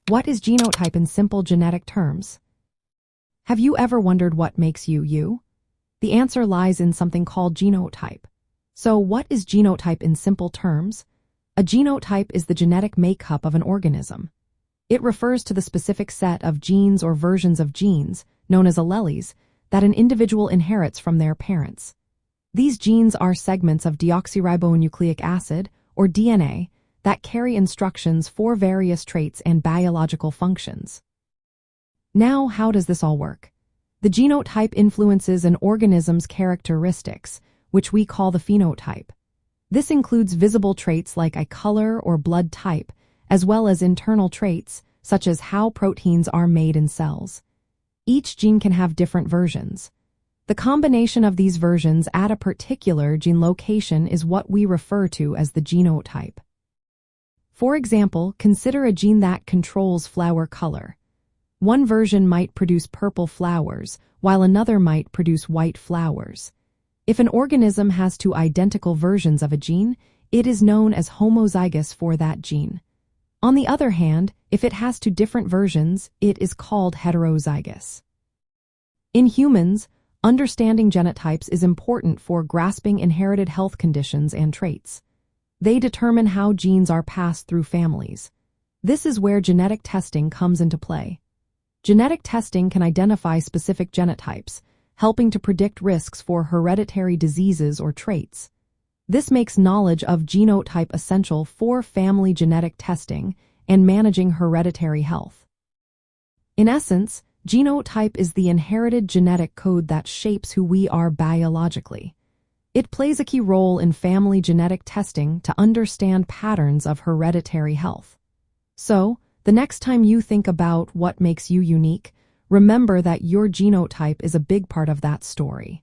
What is genotype in simple genetic terms? Have you ever wondered what makes you you? The answer lies in something called genotype. So what is genotype in simple terms? A genotype is the genetic makeup of an organism. It refers to the specific set of genes or versions of genes, known as alleles, that an individual inherits from their parents. These genes are segments of deoxyribonucleic acid, or DNA, that carry instructions for various traits and biological functions. Now, how does this all work? The genotype influences an organism's characteristics, which we call the phenotype. This includes visible traits like eye color or blood type, as well as internal traits, such as how proteins are made in cells. Each gene can have different versions. The combination of these versions at a particular gene location is what we refer to as the genotype. For example, consider a gene that controls flower color. One version might produce purple flowers, while another might produce white flowers. If an organism has two identical versions of a gene, it is known as homozygous for that gene. On the other hand, if it has two different versions, it is called heterozygous. In humans, understanding genotypes is important for grasping inherited health conditions and traits. They determine how genes are passed through families. This is where genetic testing comes into play. Genetic testing can identify specific genotypes, helping to predict risks for hereditary diseases or traits. This makes knowledge of genotype essential for family genetic testing and managing hereditary health. In essence, genotype is the inherited genetic code that shapes who we are biologically. It plays a key role in family genetic testing to understand patterns of hereditary health. So, the next time you think about what makes you unique, remember that your genotype is a big part of that story.